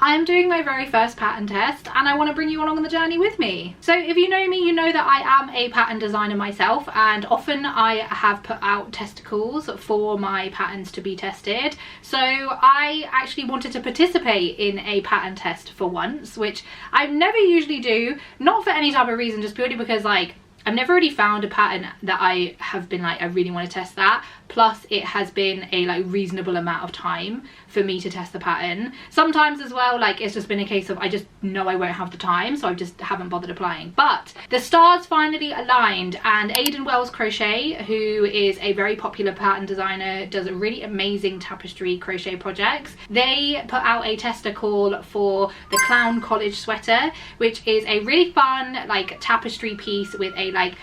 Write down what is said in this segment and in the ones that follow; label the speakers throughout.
Speaker 1: I'm doing my very first pattern test and I want to bring you along on the journey with me. So if you know me, you know that I am a pattern designer myself, and often I have put out testicles for my patterns to be tested. So I actually wanted to participate in a pattern test for once, which I never usually do, not for any type of reason, just purely because like I've never really found a pattern that I have been like, I really want to test that. Plus it has been a like reasonable amount of time for me to test the pattern. Sometimes as well, like it's just been a case of I just know I won't have the time, so I just haven't bothered applying. But the stars finally aligned, and Aidan Wells Crochet, who is a very popular pattern designer, does a really amazing tapestry crochet projects. They put out a tester call for the Clown College sweater, which is a really fun like tapestry piece with a like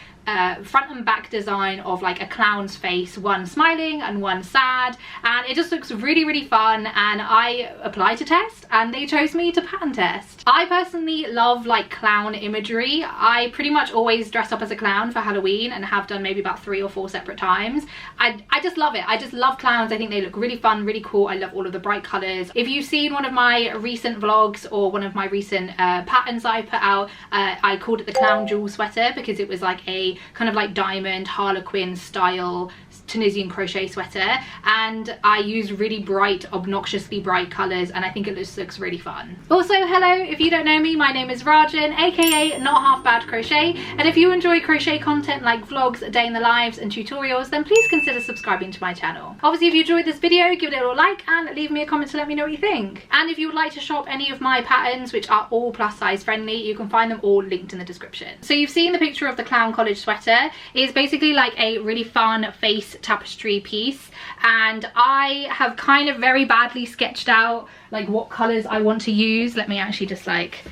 Speaker 1: front and back design of like a clown's face, one smiling and one sad, and it just looks really fun. And I applied to test and they chose me to pattern test. I personally love like clown imagery. I pretty much always dress up as a clown for Halloween and have done maybe about 3 or 4 separate times. I just love it. I just love clowns. I think they look really fun, really cool. I love all of the bright colors. If you've seen one of my recent vlogs or one of my recent patterns I put out, I called it the Clown Jewel sweater because it was like a kind of like diamond harlequin style Tunisian crochet sweater, and I use really bright, obnoxiously bright colors, and I think it just looks really fun. Also, hello, if you don't know me, my name is Rajan, aka Not Half Bad Crochet, and if you enjoy crochet content like vlogs, day in the lives and tutorials, then please consider subscribing to my channel. Obviously, if you enjoyed this video, give it a little like and leave me a comment to let me know what you think. And if you would like to shop any of my patterns, which are all plus size friendly, you can find them all linked in the description. So you've seen the picture of the Clown College sweater. It's basically like a really fun face tapestry piece, and I have kind of very badly sketched out like what colors I want to use. Let me actually just like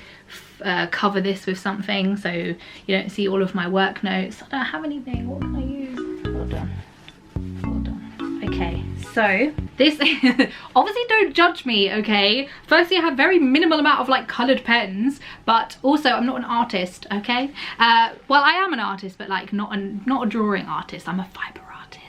Speaker 1: cover this with something so you don't see all of my work notes. I don't have anything. What can I use? Hold on. Okay, so this obviously don't judge me, okay? Firstly, I have very minimal amount of like colored pens, but also I'm not an artist, okay? Well, I am an artist, but like not a drawing artist. I'm a fiber artist.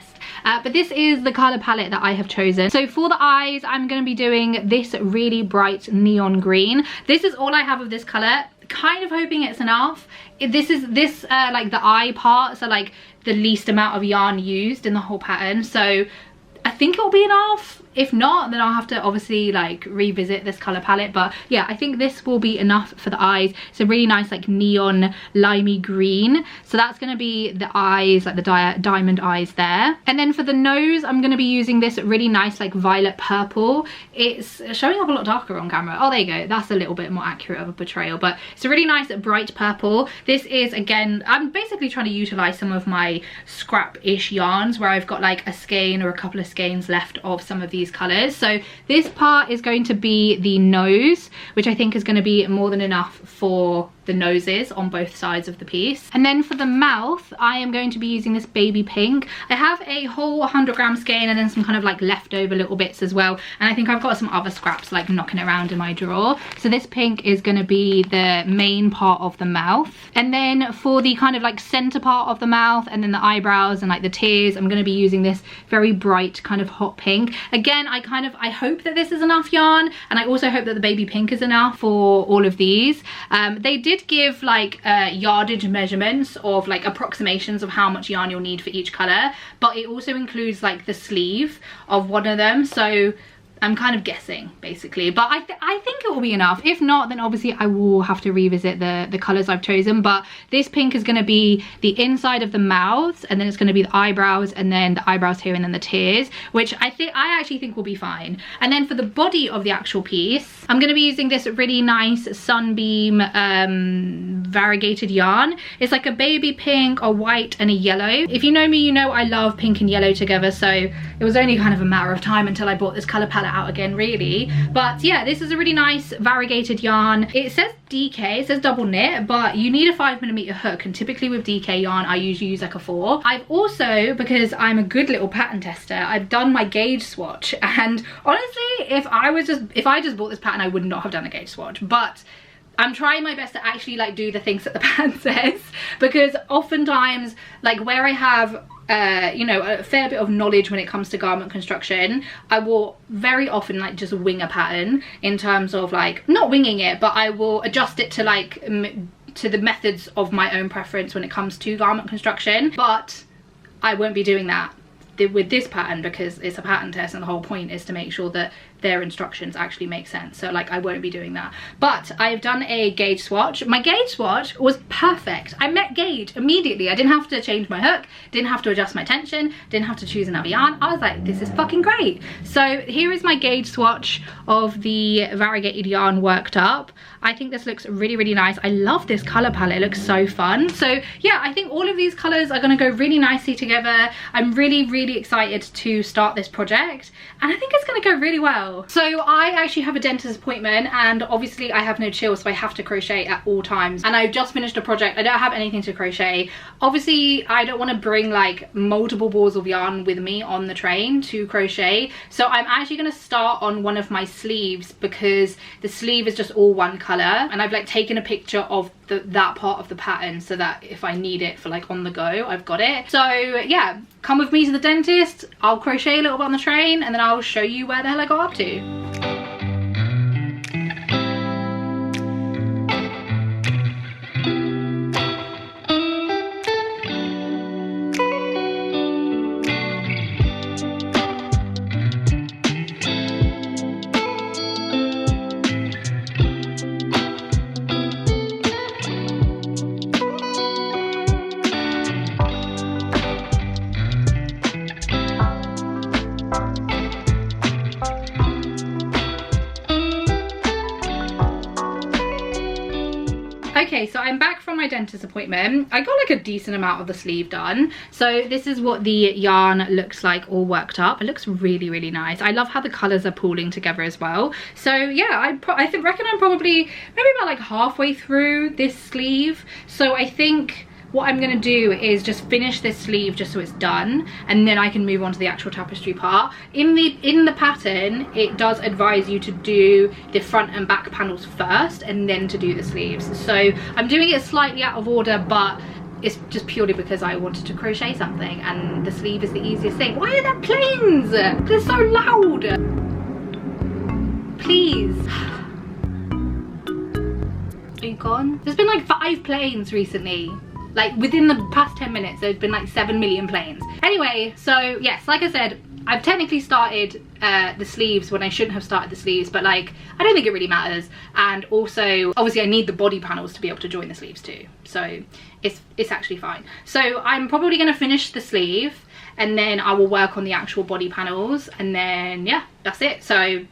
Speaker 1: But this is the color palette that I have chosen. So for the eyes, I'm going to be doing this really bright neon green. This is all I have of this color. Kind of hoping it's enough. This is like the eye part, so like the least amount of yarn used in the whole pattern. So I think it'll be enough. If not, then I'll have to obviously like revisit this color palette, but yeah, I think this will be enough for the eyes. It's a really nice like neon limey green, so that's going to be the eyes, like the diamond eyes there. And then for the nose, I'm going to be using this really nice like violet purple. It's showing up a lot darker on camera. Oh, there you go, that's a little bit more accurate of a portrayal, but it's a really nice bright purple. This is, again, I'm basically trying to utilize some of my scrap-ish yarns where I've got like a skein or a couple of skeins left of some of these colors. So this part is going to be the nose, which I think is going to be more than enough for the noses on both sides of the piece. And then for the mouth, I am going to be using this baby pink. I have a whole 100-gram skein and then some kind of like leftover little bits as well, and I think I've got some other scraps like knocking around in my drawer. So this pink is going to be the main part of the mouth. And then for the kind of like center part of the mouth and then the eyebrows and like the tears, I'm going to be using this very bright kind of hot pink. Again, I hope that this is enough yarn, and I also hope that the baby pink is enough for all of these. They did give like yardage measurements of like approximations of how much yarn you'll need for each color, but it also includes like the sleeve of one of them, so I'm kind of guessing basically, but I think it will be enough. If not, then obviously I will have to revisit the colors I've chosen. But this pink is going to be the inside of the mouths, and then it's going to be the eyebrows, and then the eyebrows here, and then the tears, which I actually think will be fine. And then for the body of the actual piece, I'm going to be using this really nice sunbeam variegated yarn. It's like a baby pink, a white, and a yellow. If you know me, you know I love pink and yellow together, so it was only kind of a matter of time until I bought this color palette out again, really. But yeah, this is a really nice variegated yarn. It says DK, it says double knit, but you need a 5mm hook, and typically with DK yarn I usually use like a 4. I've also, because I'm a good little pattern tester, I've done my gauge swatch, and honestly if I just bought this pattern I would not have done a gauge swatch, but I'm trying my best to actually like do the things that the pattern says, because oftentimes like where I have you know, a fair bit of knowledge when it comes to garment construction, I will very often like just wing a pattern, in terms of like not winging it, but I will adjust it to like to the methods of my own preference when it comes to garment construction. But I won't be doing that with this pattern, because it's a pattern test and the whole point is to make sure that their instructions actually make sense. So like I won't be doing that. But I've done a gauge swatch. My gauge swatch was perfect. I met gauge immediately. I didn't have to change my hook, didn't have to adjust my tension, didn't have to choose another yarn. I was like, this is fucking great. So here is my gauge swatch of the variegated yarn worked up. I think this looks really, really nice. I love this color palette. It looks so fun. So yeah, I think all of these colors are going to go really nicely together. I'm really, really excited to start this project, and I think it's going to go really well. So I actually have a dentist appointment, and obviously I have no chill, so I have to crochet at all times. And I've just finished a project. I don't have anything to crochet. Obviously I don't want to bring like multiple balls of yarn with me on the train to crochet, so I'm actually going to start on one of my sleeves, because the sleeve is just all one color, and I've like taken a picture of that part of the pattern so that if I need it for like on the go, I've got it. So yeah, come with me to the dentist. I'll crochet a little bit on the train, and then I'll show you where the hell I got up to. Okay, so I'm back from my dentist appointment. I got like a decent amount of the sleeve done. So this is what the yarn looks like all worked up. It looks really, really nice. I love how the colors are pooling together as well. So yeah, I reckon I'm probably maybe about like halfway through this sleeve. So I think what I'm going to do is just finish this sleeve just so it's done, and then I can move on to the actual tapestry part. In the pattern, it does advise you to do the front and back panels first and then to do the sleeves. So I'm doing it slightly out of order, but it's just purely because I wanted to crochet something and the sleeve is the easiest thing. Why are there planes? They're so loud. Please. Are you gone? There's been like 5 planes recently. Like within the past 10 minutes, there's been like 7 million planes. Anyway, so yes, like I said, I've technically started the sleeves when I shouldn't have started the sleeves, but like, I don't think it really matters. And also, obviously I need the body panels to be able to join the sleeves too. So it's actually fine. So I'm probably gonna finish the sleeve, and then I will work on the actual body panels, and then yeah, that's it. So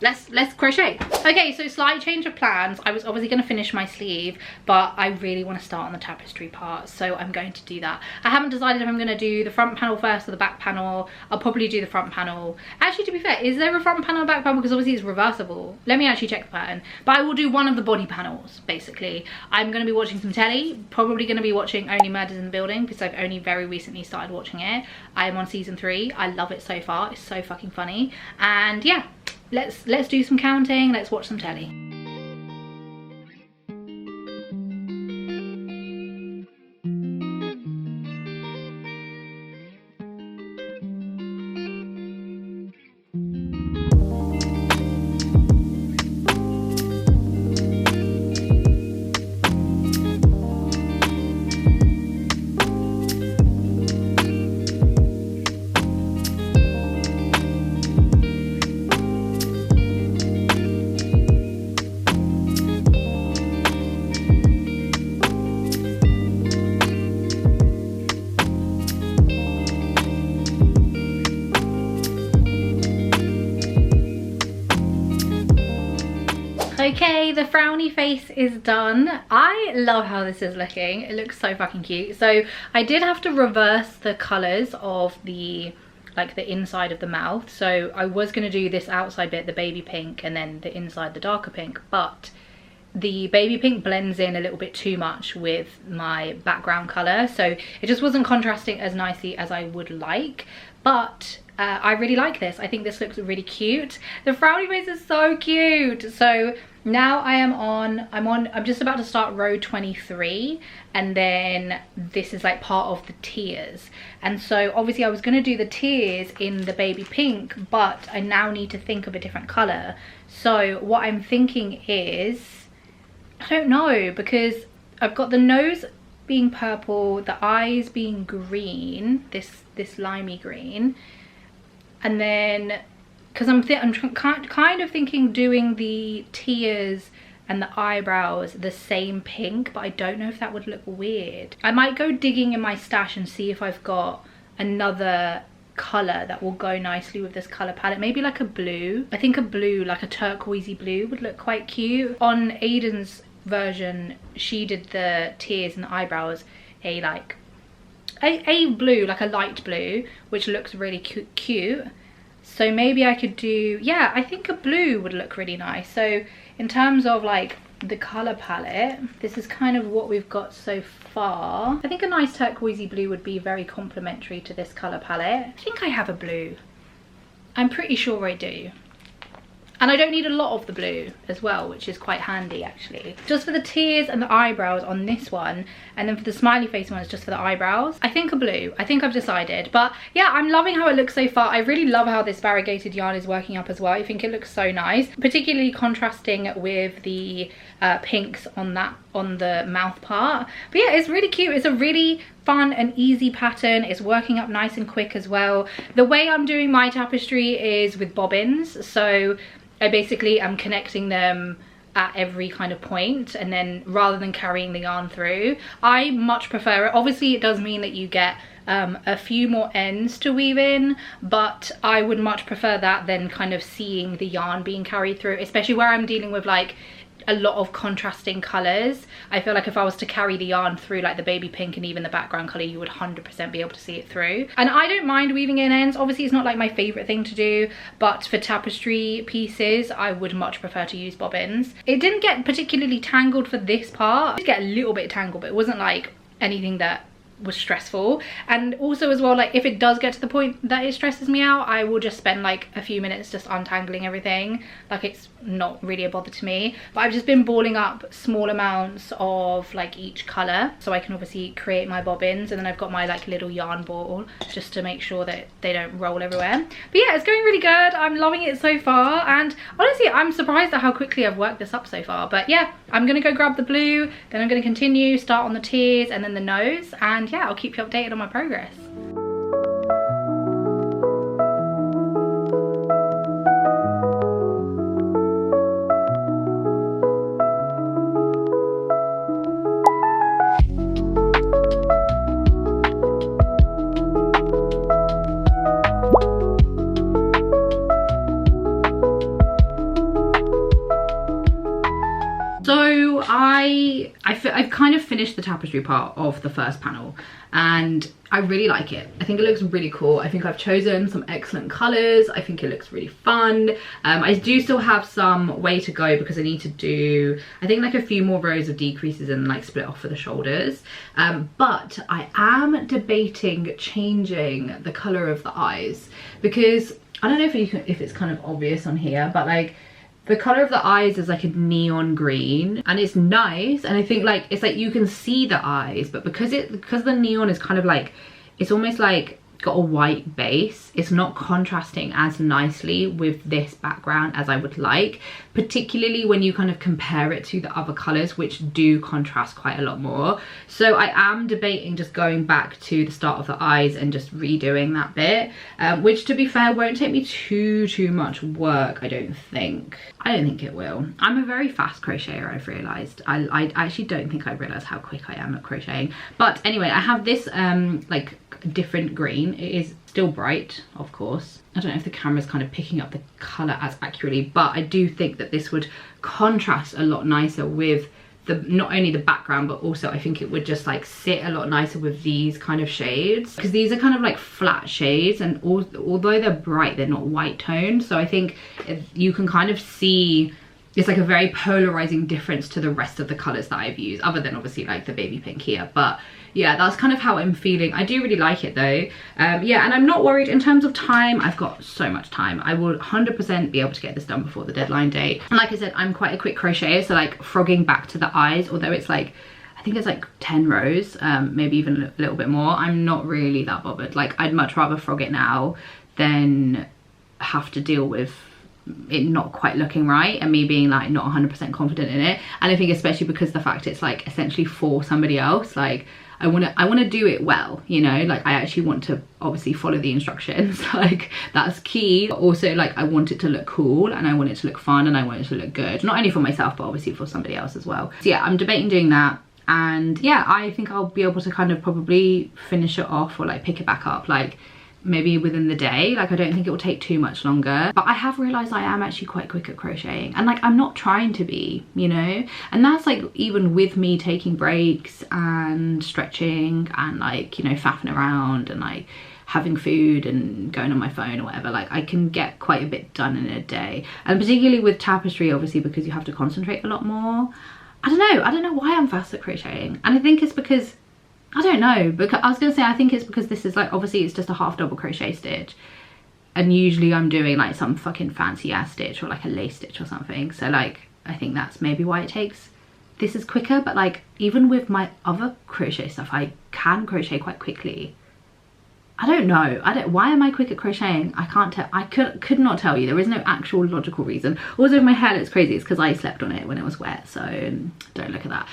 Speaker 1: let's crochet. Okay, so slight change of plans. I was obviously going to finish my sleeve, but I really want to start on the tapestry part, so I'm going to do that. I haven't decided if I'm going to do the front panel first or the back panel. I'll probably do the front panel. Actually, to be fair, is there a front panel and back panel? Because obviously it's reversible. Let me actually check the pattern. But I will do one of the body panels, basically. I'm going to be watching some telly, probably going to be watching Only Murders in the Building, because I've only very recently started watching it. I am on season 3. I love it so far. It's so fucking funny. And yeah, let's do some counting, let's watch some telly. Okay, the frowny face is done. I love how this is looking. It looks so fucking cute. So I did have to reverse the colors of the inside of the mouth. So I was going to do this outside bit, the baby pink, and then the inside, the darker pink, but the baby pink blends in a little bit too much with my background color, so it just wasn't contrasting as nicely as I would like. But I really like this. I think this looks really cute. The frowny face is so cute. So Now I'm just about to start row 23, and then this is like part of the tiers. And so obviously I was going to do the tiers in the baby pink, but I now need to think of a different color. So what I'm thinking is, I don't know, because I've got the nose being purple, the eyes being green, this limey green, and then because I'm kind of thinking doing the tears and the eyebrows the same pink, but I don't know if that would look weird. I might go digging in my stash and see if I've got another color that will go nicely with this color palette. Maybe like a blue. I think a blue, like a turquoisey blue, would look quite cute. On Aidan's version, she did the tears and the eyebrows a blue, like a light blue, which looks really cute. So maybe I could do, yeah, I think a blue would look really nice. So in terms of like the color palette, this is kind of what we've got so far. I think a nice turquoisey blue would be very complementary to this color palette. I think I have a blue. I'm pretty sure I do. And I don't need a lot of the blue as well, which is quite handy actually. Just for the tears and the eyebrows on this one, and then for the smiley face one, it's just for the eyebrows. I think a blue, I think I've decided. But yeah, I'm loving how it looks so far. I really love how this variegated yarn is working up as well. I think it looks so nice, particularly contrasting with the pinks on the mouth part. But yeah, it's really cute. It's a really fun and easy pattern. It's working up nice and quick as well. The way I'm doing my tapestry is with bobbins, so I basically am connecting them at every kind of point, and then rather than carrying the yarn through, I much prefer it. Obviously it does mean that you get a few more ends to weave in, but I would much prefer that than kind of seeing the yarn being carried through, especially where I'm dealing with like a lot of contrasting colors. I feel like if I was to carry the yarn through like the baby pink and even the background color, you would 100% be able to see it through. And I don't mind weaving in ends. Obviously it's not like my favorite thing to do, but for tapestry pieces I would much prefer to use bobbins. It didn't get particularly tangled for this part. It did get a little bit tangled, but it wasn't like anything that was stressful. And also as well, like if it does get to the point that it stresses me out, I will just spend like a few minutes just untangling everything. Like it's not really a bother to me, but I've just been balling up small amounts of like each color so I can obviously create my bobbins, and then I've got my like little yarn ball just to make sure that they don't roll everywhere. But yeah, it's going really good. I'm loving it so far, and honestly I'm surprised at how quickly I've worked this up so far. But yeah, I'm gonna go grab the blue, then I'm gonna continue, start on the tears and then the nose, and yeah, I'll keep you updated on my progress. So I've kind of finished the tapestry part of the first panel, and I really like it. I think it looks really cool. I think I've chosen some excellent colors. I think it looks really fun. I do still have some way to go because I need to do, I think, like a few more rows of decreases and like split off for the shoulders. But I am debating changing the color of the eyes, because I don't know if it's kind of obvious on here, but like the color of the eyes is like a neon green, and it's nice, and I think like it's like you can see the eyes, but because the neon is kind of like, it's almost like got a white base, it's not contrasting as nicely with this background as I would like, particularly when you kind of compare it to the other colors, which do contrast quite a lot more. So I am debating just going back to the start of the eyes and just redoing that bit, which to be fair won't take me too much work. I don't think it will. I'm a very fast crocheter, I've realized. I actually don't think I realized how quick I am at crocheting. But anyway, I have this like different green. It is still bright, of course. I don't know if the camera's kind of picking up the color as accurately, but I do think that this would contrast a lot nicer with the, not only the background, but also I think it would just like sit a lot nicer with these kind of shades, because these are kind of like flat shades, and although they're bright, they're not white toned. So I think you can kind of see
Speaker 2: it's like a very polarizing difference to the rest of the colors that I've used, other than obviously like the baby pink here. But yeah, that's kind of how I'm feeling. I do really like it though. Yeah, and I'm not worried in terms of time. I've got so much time. I will 100% be able to get this done before the deadline date. And like I said, I'm quite a quick crocheter, so like frogging back to the eyes, although it's like, I think it's like 10 rows, maybe even a little bit more, I'm not really that bothered. Like, I'd much rather frog it now than have to deal with it not quite looking right and me being like not 100% confident in it. And I think especially because the fact it's like essentially for somebody else, like I want to do it well, you know, like I actually want to obviously follow the instructions, like that's key. But also like I want it to look cool, and I want it to look fun, and I want it to look good, not only for myself but obviously for somebody else as well. So yeah, I'm debating doing that. And yeah, I think I'll be able to kind of probably finish it off or like pick it back up like maybe within the day. Like I don't think it will take too much longer. But I have realized I am actually quite quick at crocheting, and like I'm not trying to be, you know, and that's like even with me taking breaks and stretching and like, you know, faffing around and like having food and going on my phone or whatever, like I can get quite a bit done in a day. And particularly with tapestry, obviously, because you have to concentrate a lot more. I don't know why I'm fast at crocheting, and I think it's because, I don't know, because I was gonna say I think it's because this is like, obviously it's just a half double crochet stitch, and usually I'm doing like some fucking fancy ass stitch or like a lace stitch or something, so like I think that's maybe why it takes, this is quicker. But like even with my other crochet stuff, I can crochet quite quickly. I don't know, why am I quick at crocheting? I can't tell, I could not tell you. There is no actual logical reason. Also, if my hair looks crazy, it's because I slept on it when it was wet, so don't look at that.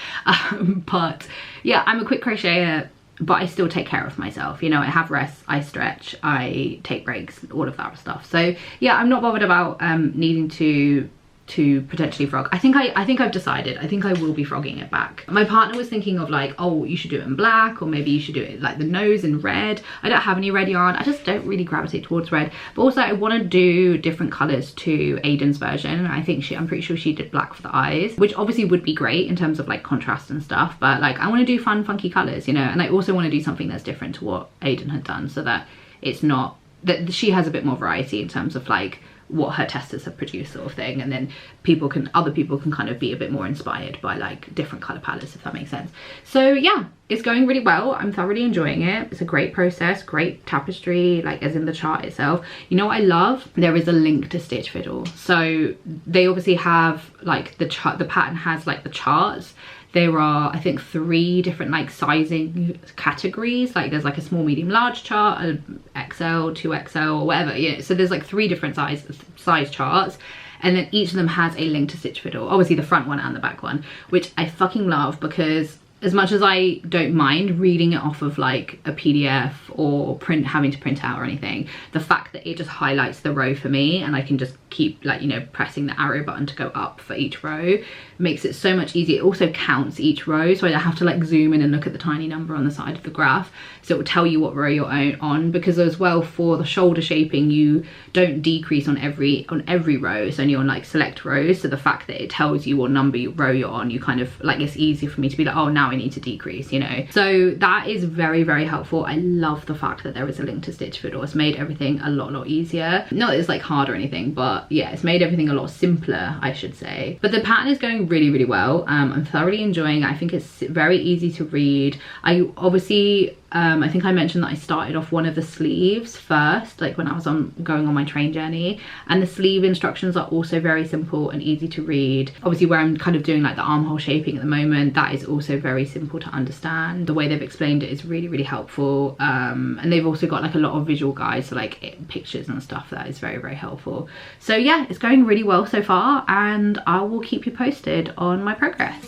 Speaker 2: But yeah, I'm a quick crocheter, but I still take care of myself, you know. I have rests, I stretch, I take breaks, all of that stuff. So yeah, I'm not bothered about needing to potentially frog. I think I've decided, I think I will be frogging it back. My partner was thinking of like, oh, you should do it in black, or maybe you should do it like the nose in red. I don't have any red yarn. I just don't really gravitate towards red. But also I want to do different colors to Aidan's version. I think I'm pretty sure she did black for the eyes, which obviously would be great in terms of like contrast and stuff, but like I want to do fun funky colors, you know. And I also want to do something that's different to what Aidan had done, so that it's not, that she has a bit more variety in terms of like what her testers have produced, sort of thing, and then other people can kind of be a bit more inspired by like different color palettes, if that makes sense. So yeah, it's going really well. I'm thoroughly enjoying it. It's a great process, great tapestry, like as in the chart itself. You know what I love? There is a link to Stitch Fiddle. So they obviously have like the chart, the pattern has like the charts. There are, I think, 3 different like sizing categories. Like there's like a small, medium, large chart, a XL, 2XL, or whatever. Yeah, so there's like 3 different size charts, and then each of them has a link to Stitch Fiddle. Obviously the front one and the back one, which I fucking love, because as much as I don't mind reading it off of like a PDF or having to print out or anything, the fact that it just highlights the row for me, and I can just keep like, you know, pressing the arrow button to go up for each row, makes it so much easier. It also counts each row, so I don't have to like zoom in and look at the tiny number on the side of the graph. So it will tell you what row you're on, because as well for the shoulder shaping, you don't decrease on every row. It's only on like select rows. So the fact that it tells you what row you're on, you kind of like, it's easier for me to be like, oh, now I need to decrease, you know. So that is very, very helpful. I love the fact that there is a link to Stitch Fiddle. It's made everything a lot easier. Not that it's like hard or anything, but yeah, it's made everything a lot simpler, I should say. But the pattern is going really well. I'm thoroughly enjoying it. I think it's very easy to read. I obviously I think I mentioned that I started off one of the sleeves first, like when I was going on my train journey, and the sleeve instructions are also very simple and easy to read. Obviously where I'm kind of doing like the armhole shaping at the moment, that is also very simple to understand. The way they've explained it is really helpful, and they've also got like a lot of visual guides, so like pictures and stuff. That is very helpful. So yeah, it's going really well so far, and I will keep you posted on my progress.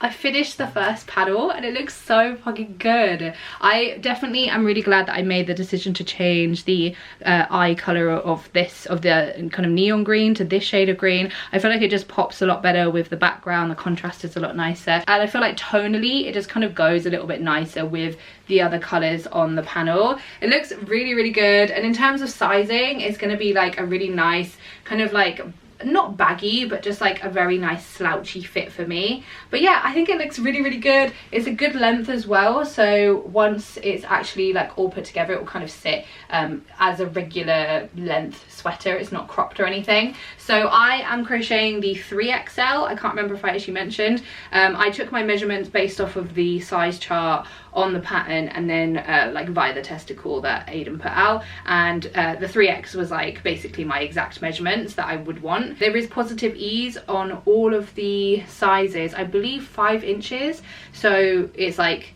Speaker 1: I finished the first paddle and it looks so fucking good. I definitely am really glad that I made the decision to change the eye color of the kind of neon green to this shade of green. I feel like it just pops a lot better with the background. The contrast is a lot nicer, and I feel like tonally it just kind of goes a little bit nicer with the other colors on the panel. It looks really good, and in terms of sizing, it's going to be like a really nice kind of like not baggy, but just like a very nice slouchy fit for me. But yeah, I think it looks really, really good. It's a good length as well, so once it's actually like all put together, it will kind of sit as a regular length sweater. It's not cropped or anything. So I am crocheting the 3XL. I can't remember if I actually mentioned. I took my measurements based off of the size chart on the pattern, and then like via the testicle that Aidan put out, and the 3X was like basically my exact measurements that I would want. There is positive ease on all of the sizes, I believe 5 inches, so it's like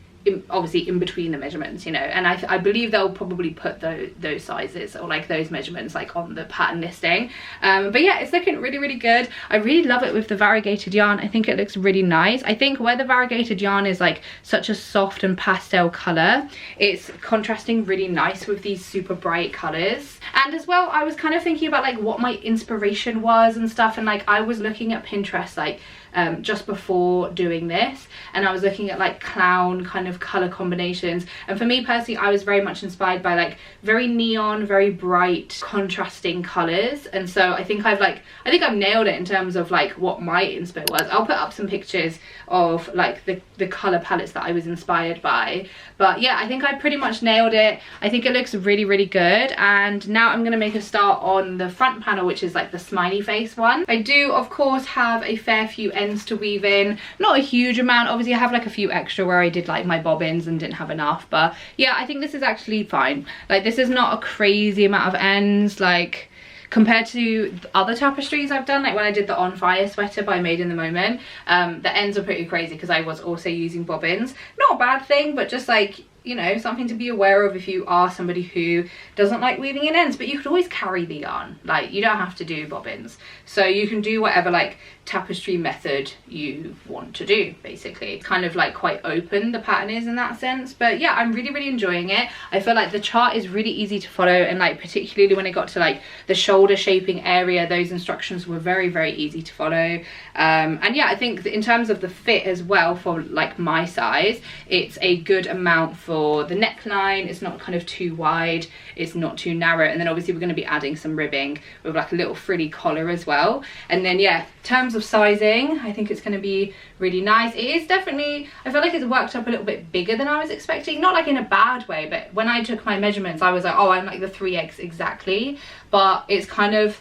Speaker 1: obviously in between the measurements, you know, and I believe they'll probably put those sizes or like those measurements like on the pattern listing. But yeah, it's looking really, really good. I really love it with the variegated yarn. I think it looks really nice. I think where the variegated yarn is like such a soft and pastel color, it's contrasting really nice with these super bright colors. And as well, I was kind of thinking about like what my inspiration was and stuff, and like I was looking at Pinterest like just before doing this, and I was looking at like clown kind of color combinations, and for me personally, I was very much inspired by like very neon, very bright contrasting colors. And so I think I've nailed it in terms of like what my inspo was. I'll put up some pictures of like the color palettes that I was inspired by, but yeah, I think I pretty much nailed it. I think it looks really, really good. And now I'm gonna make a start on the front panel, which is like the smiley face one. I do of course have a fair few ends to weave in, not a huge amount. Obviously I have like a few extra where I did like my bobbins and didn't have enough, but yeah, I think this is actually fine. Like this is not a crazy amount of ends like compared to other tapestries I've done, like when I did the On Fire sweater by Made in the Moment. The ends are pretty crazy because I was also using bobbins. Not a bad thing, but just like, you know, something to be aware of if you are somebody who doesn't like weaving in ends. But you could always carry the yarn, like you don't have to do bobbins, so you can do whatever like tapestry method you want to do. Basically it's kind of like quite open, the pattern is in that sense. But yeah, I'm really, really enjoying it. I feel like the chart is really easy to follow, and like particularly when it got to like the shoulder shaping area, those instructions were very, very easy to follow. And yeah, I think in terms of the fit as well, for like my size, it's a good amount for the neckline. It's not kind of too wide, it's not too narrow, and then obviously we're going to be adding some ribbing with like a little frilly collar as well. And then yeah, in terms of sizing, I think it's going to be really nice. It is definitely, I feel like it's worked up a little bit bigger than I was expecting, not like in a bad way, but when I took my measurements I was like, oh, I'm like the 3X exactly, but it's kind of,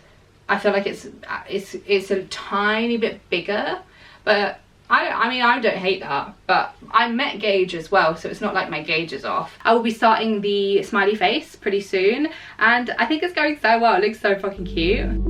Speaker 1: I feel like it's a tiny bit bigger, but I mean, I don't hate that, but I met gauge as well, so it's not like my gauge is off. I will be starting the smiley face pretty soon, and I think it's going so well. It looks so fucking cute.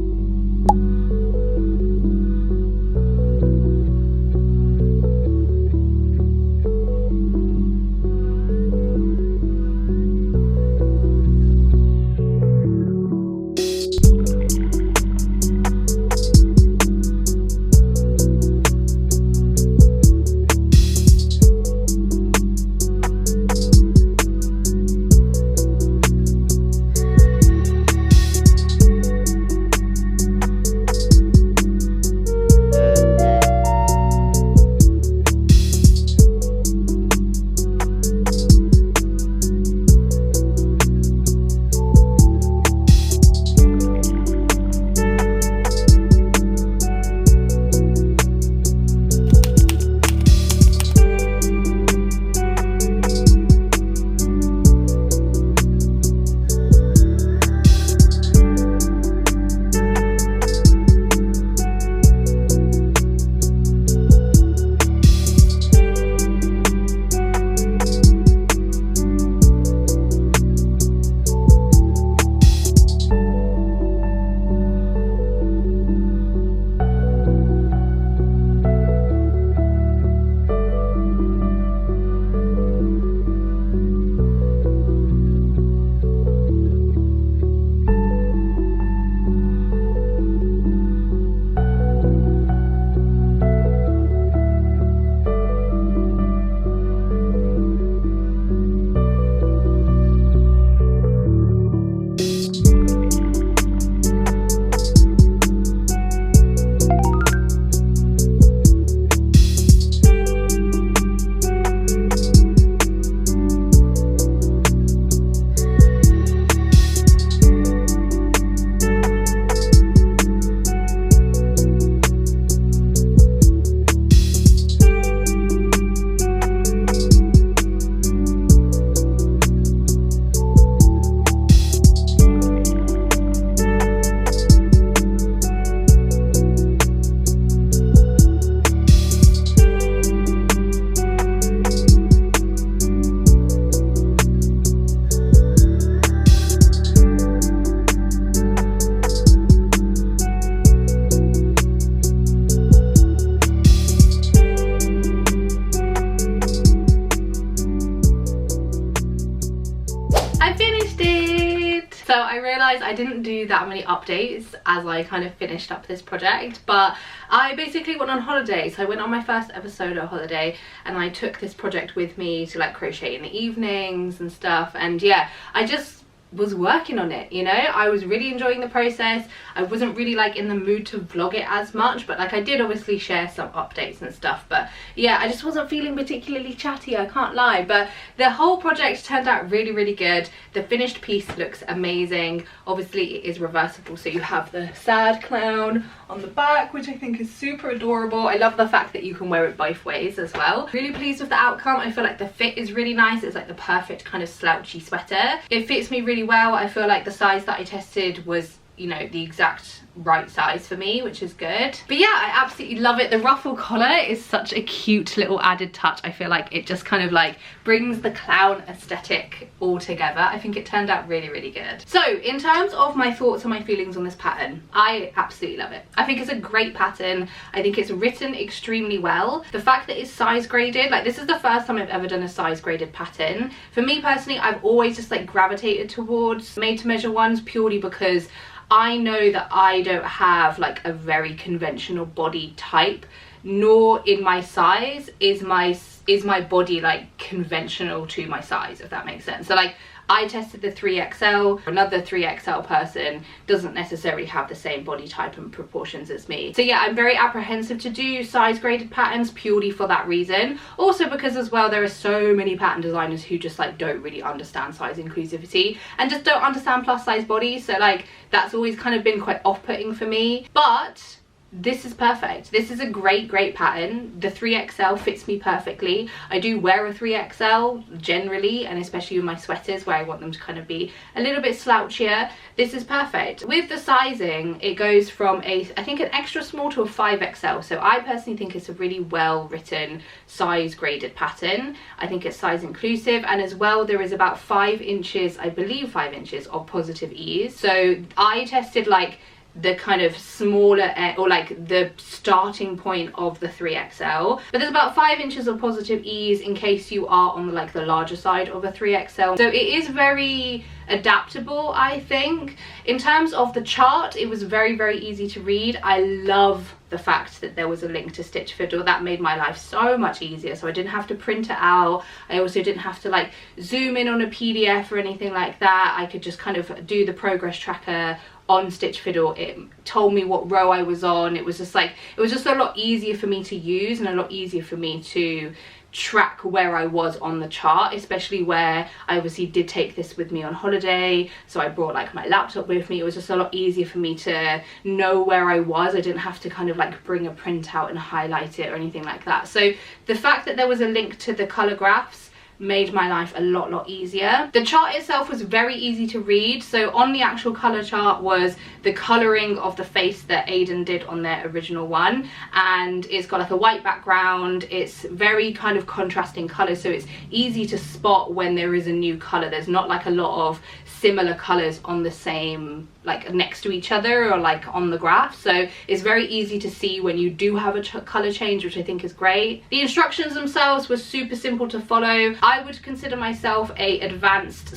Speaker 1: realise I didn't do that many updates as I kind of finished up this project, but I basically went on holiday. So I went on my first ever solo holiday and I took this project with me to like crochet in the evenings and stuff, and yeah, I just was working on it, you know. I was really enjoying the process. I wasn't really like in the mood to vlog it as much, but like I did obviously share some updates and stuff, but yeah, I just wasn't feeling particularly chatty, I can't lie. But the whole project turned out really, really good. The finished piece looks amazing. Obviously it is reversible, so you have the sad clown on the back, which I think is super adorable. I love the fact that you can wear it both ways as well. Really pleased with the outcome. I feel like the fit is really nice. It's like the perfect kind of slouchy sweater. It fits me really well. I feel like the size that I tested was, you know, the exact right size for me, which is good. But yeah, I absolutely love it. The ruffle collar is such a cute little added touch. I feel like it just kind of like brings the clown aesthetic all together. I think it turned out really, really good. So in terms of my thoughts and my feelings on this pattern, I absolutely love it. I think it's a great pattern. I think it's written extremely well. The fact that it's size graded, like this is the first time I've ever done a size graded pattern. For me personally, I've always just like gravitated towards made to measure ones purely because I know that I don't have like a very conventional body type, nor in my size is my body like conventional to my size, if that makes sense. So like I tested the 3XL, another 3XL person doesn't necessarily have the same body type and proportions as me. So yeah, I'm very apprehensive to do size graded patterns purely for that reason. Also because as well, there are so many pattern designers who just like don't really understand size inclusivity and just don't understand plus size bodies. So like that's always kind of been quite off-putting for me. But this is perfect. This is a great pattern. The 3XL fits me perfectly. I do wear a 3XL generally, and especially with my sweaters where I want them to kind of be a little bit slouchier. This is perfect. With the sizing, it goes from I think an extra small to a 5XL. So I personally think it's a really well written size graded pattern. I think it's size inclusive, and as well there is about 5 inches, I believe 5 inches of positive ease. So I tested like the kind of smaller or like the starting point of the 3XL, but there's about 5 inches of positive ease in case you are on like the larger side of a 3XL. So it is very adaptable, I think. In terms of the chart, it was very, very easy to read. I love the fact that there was a link to Stitch Fiddle. That made my life so much easier, so I didn't have to print it out. I also didn't have to like zoom in on a PDF or anything like that. I could just kind of do the progress tracker on Stitch Fiddle. It told me what row I was on. It was just like, it was just a lot easier for me to use and a lot easier for me to track where I was on the chart, especially where I obviously did take this with me on holiday, so I brought like my laptop with me. It was just a lot easier for me to know where I was. I didn't have to kind of like bring a printout and highlight it or anything like that. So the fact that there was a link to the color graphs made my life a lot easier. The chart itself was very easy to read. So on the actual color chart was the coloring of the face that Aidan did on their original one, and it's got like a white background. It's very kind of contrasting colors, so it's easy to spot when there is a new color. There's not like a lot of similar colors on the same, like next to each other or like on the graph, so it's very easy to see when you do have a color change, which I think is great. The instructions themselves were super simple to follow. I would consider myself a advanced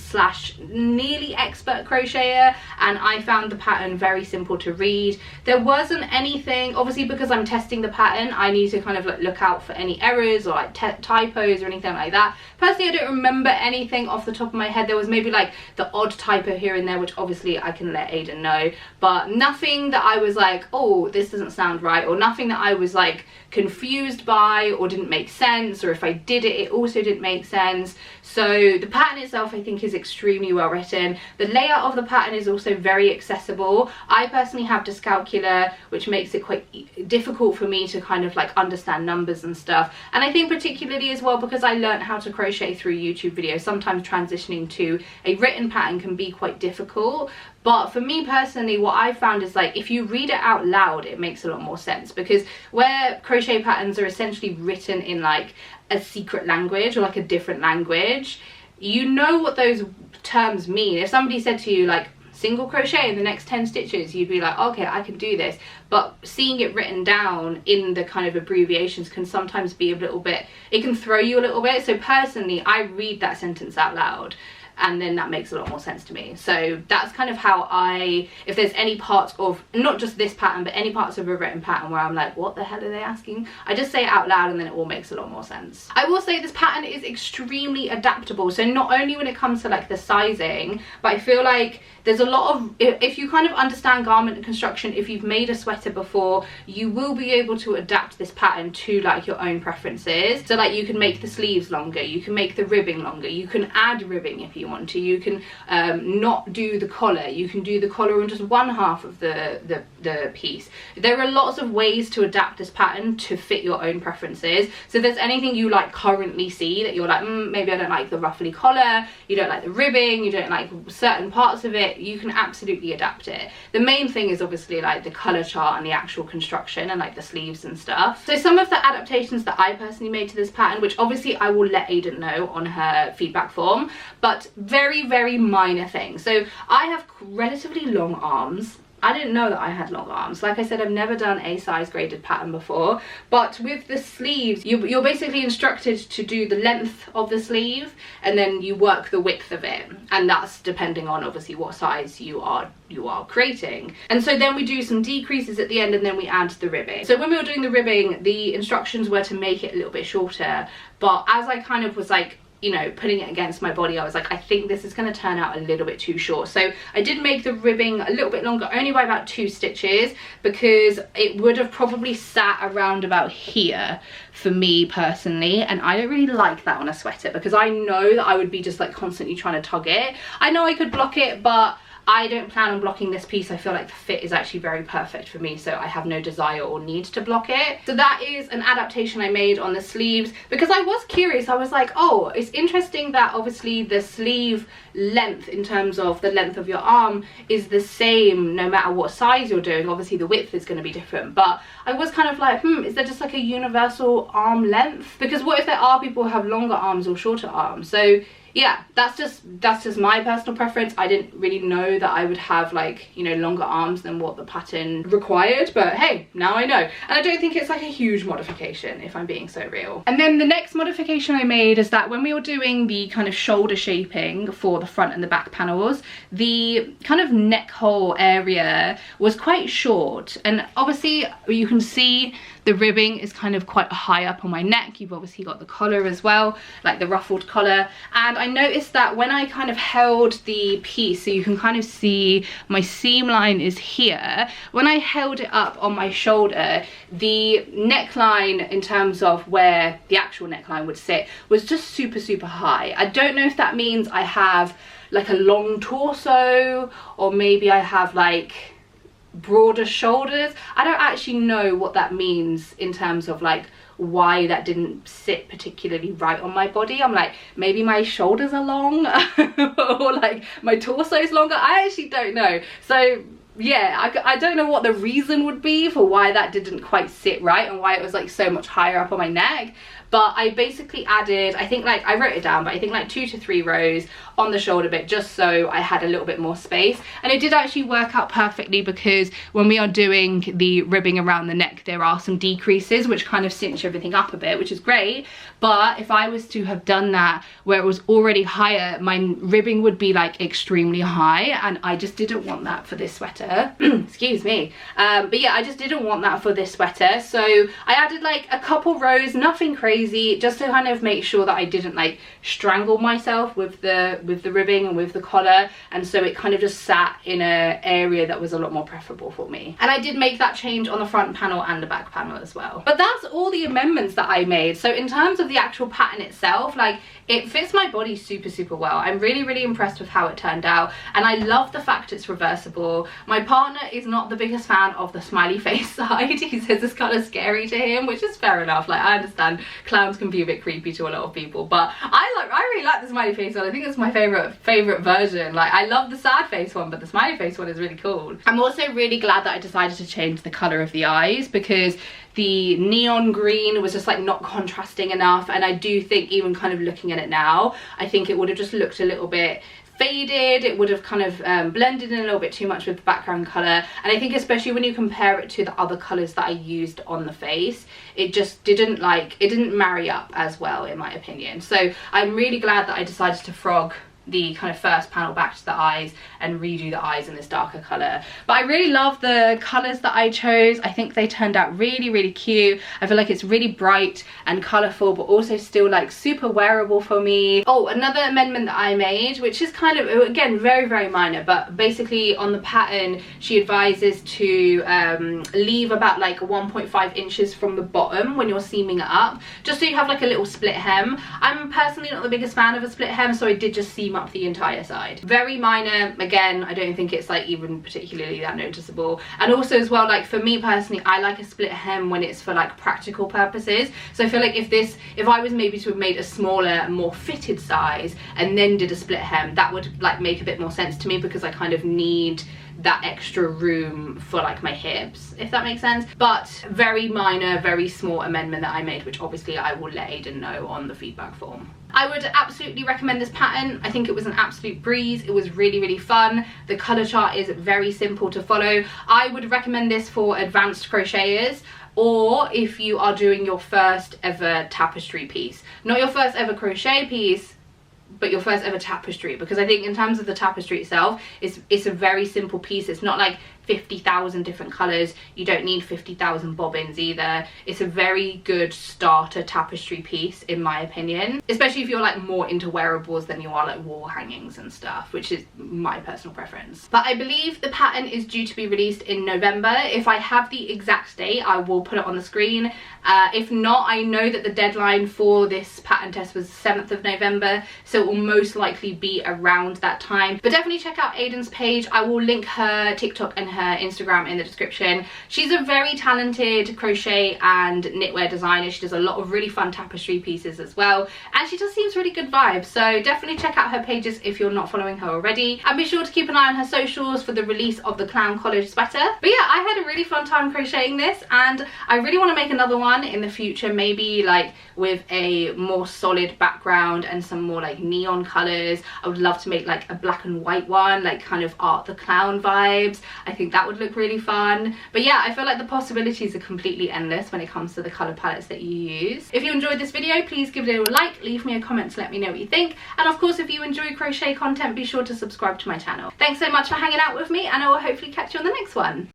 Speaker 1: / nearly expert crocheter, and I found the pattern very simple to read. There wasn't anything, obviously because I'm testing the pattern, I need to kind of like look out for any errors or like typos or anything like that. Personally, I don't remember anything off the top of my head. There was maybe like the odd typo here and there, which obviously I can let Aidan know, but nothing that I was like, oh, this doesn't sound right, or nothing that I was like confused by or didn't make sense, or if I did it, it also didn't make sense. So the pattern itself I think is extremely well written. The layout of the pattern is also very accessible. I personally have dyscalculia, which makes it quite difficult for me to kind of like understand numbers and stuff, and I think particularly as well because I learned how to crochet through YouTube videos, sometimes transitioning to a written pattern can be quite difficult. But for me personally, what I found is like if you read it out loud, it makes a lot more sense, because where crochet patterns are essentially written in like a secret language or like a different language, you know what those terms mean. If somebody said to you like single crochet in the next 10 stitches, you'd be like, okay, I can do this. But seeing it written down in the kind of abbreviations can sometimes be a little bit, it can throw you a little bit. So personally, I read that sentence out loud and then that makes a lot more sense to me. So that's kind of how if there's any parts of, not just this pattern, but any parts of a written pattern where I'm like, what the hell are they asking? I just say it out loud and then it all makes a lot more sense. I will say this pattern is extremely adaptable. So not only when it comes to like the sizing, but I feel like there's a lot of, if you kind of understand garment construction, if you've made a sweater before, you will be able to adapt this pattern to like your own preferences. So like you can make the sleeves longer, you can make the ribbing longer, you can add ribbing if you want to, you can not do the collar, you can do the collar on just one half of the piece. There are lots of ways to adapt this pattern to fit your own preferences. So if there's anything you like currently see that you're like, maybe I don't like the ruffly collar, you don't like the ribbing, you don't like certain parts of it, you can absolutely adapt it. The main thing is obviously like the color chart and the actual construction and like the sleeves and stuff. So some of the adaptations that I personally made to this pattern, which obviously I will let Aidan know on her feedback form, but very, very minor things. So I have relatively long arms. I didn't know that I had long arms. Like I said, I've never done a size graded pattern before, but with the sleeves, you're basically instructed to do the length of the sleeve and then you work the width of it, and that's depending on obviously what size you are creating. And so then we do some decreases at the end and then we add the ribbing. So when we were doing the ribbing, the instructions were to make it a little bit shorter, but as I kind of was like, you know, putting it against my body, I was like, I think this is going to turn out a little bit too short. So I did make the ribbing a little bit longer, only by about 2 stitches, because it would have probably sat around about here for me personally, and I don't really like that on a sweater because I know that I would be just like constantly trying to tug it. I know I could block it, but I don't plan on blocking this piece. I feel like the fit is actually very perfect for me, so I have no desire or need to block it. So that is an adaptation I made on the sleeves because I was curious. I was like, oh, it's interesting that obviously the sleeve length in terms of the length of your arm is the same no matter what size you're doing. Obviously the width is going to be different, but I was kind of like, is there just like a universal arm length? Because what if there are people who have longer arms or shorter arms? So yeah, that's just my personal preference. I didn't really know that I would have like, you know, longer arms than what the pattern required, but hey, now I know. And I don't think it's like a huge modification, if I'm being so real. And then the next modification I made is that when we were doing the kind of shoulder shaping for the front and the back panels, the kind of neck hole area was quite short, and obviously you can see the ribbing is kind of quite high up on my neck. You've obviously got the collar as well, like the ruffled collar. And I noticed that when I kind of held the piece, so you can kind of see my seam line is here, when I held it up on my shoulder, the neckline in terms of where the actual neckline would sit was just super, super high. I don't know if that means I have like a long torso, or maybe I have like broader shoulders. I don't actually know what that means in terms of like why that didn't sit particularly right on my body. I'm like, maybe my shoulders are long or like my torso is longer. I actually don't know. So yeah, I don't know what the reason would be for why that didn't quite sit right and why it was like so much higher up on my neck. But I basically added, I think like, I wrote it down, but I think like 2 to 3 rows on the shoulder bit just so I had a little bit more space. And it did actually work out perfectly because when we are doing the ribbing around the neck, there are some decreases which kind of cinch everything up a bit, which is great. But if I was to have done that where it was already higher, my ribbing would be like extremely high, and I just didn't want that for this sweater. Excuse me. But yeah, I just didn't want that for this sweater. So I added like a couple rows, nothing crazy, just to kind of make sure that I didn't like strangle myself with the ribbing and with the collar, and so it kind of just sat in an area that was a lot more preferable for me. And I did make that change on the front panel and the back panel as well. But that's all the amendments that I made. So in terms of the actual pattern itself, like, it fits my body super, super well. I'm really, really impressed with how it turned out, and I love the fact it's reversible. My partner is not the biggest fan of the smiley face side. He says it's kind of scary to him, which is fair enough. Like, I understand clowns can be a bit creepy to a lot of people, but I really like the smiley face one. I think it's my favorite version. Like, I love the sad face one, but the smiley face one is really cool. I'm also really glad that I decided to change the color of the eyes, because the neon green was just like not contrasting enough, and I do think, even kind of looking at it now, I think it would have just looked a little bit faded. It would have kind of blended in a little bit too much with the background color, and I think especially when you compare it to the other colors that I used on the face, it just didn't marry up as well, in my opinion. So I'm really glad that I decided to frog the kind of first panel back to the eyes and redo the eyes in this darker colour. But I really love the colours that I chose. I think they turned out really, really cute. I feel like it's really bright and colourful, but also still like super wearable for me. Oh, another amendment that I made, which is kind of, again, very, very minor, but basically on the pattern, she advises to leave about like 1.5 inches from the bottom when you're seaming it up, just so you have like a little split hem. I'm personally not the biggest fan of a split hem, so I did just seam up the entire side. Very minor, again, I don't think it's like even particularly that noticeable. And also as well, like for me personally, I like a split hem when it's for like practical purposes. So I feel like if I was maybe to have made a smaller, more fitted size and then did a split hem, that would like make a bit more sense to me, because I kind of need that extra room for like my hips, if that makes sense. But very minor, very small amendment that I made, which obviously I will let Aidan know on the feedback form. I would absolutely recommend this pattern. I think it was an absolute breeze. It was really, really fun. The colour chart is very simple to follow. I would recommend this for advanced crocheters, or if you are doing your first ever tapestry piece. Not your first ever crochet piece, but your first ever tapestry, because I think in terms of the tapestry itself, it's a very simple piece. It's not like 50,000 different colours. You don't need 50,000 bobbins either. It's a very good starter tapestry piece in my opinion, especially if you're like more into wearables than you are like wall hangings and stuff, which is my personal preference. But I believe the pattern is due to be released in November. If I have the exact date, I will put it on the screen. If not, I know that the deadline for this pattern test was 7th of November, so it will most likely be around that time. But definitely check out Aidan's page. I will link her TikTok and her Instagram in the description. She's a very talented crochet and knitwear designer. She does a lot of really fun tapestry pieces as well, and she just seems really good vibes. So definitely check out her pages if you're not following her already, and be sure to keep an eye on her socials for the release of the clown college sweater. But yeah, I had a really fun time crocheting this, and I really want to make another one in the future, maybe like with a more solid background and some more like neon colors. I would love to make like a black and white one, like kind of Art the Clown vibes. I think that would look really fun. But yeah, I feel like the possibilities are completely endless when it comes to the color palettes that you use. If you enjoyed this video, please give it a like, leave me a comment to let me know what you think, and of course if you enjoy crochet content, be sure to subscribe to my channel. Thanks so much for hanging out with me, and I will hopefully catch you on the next one.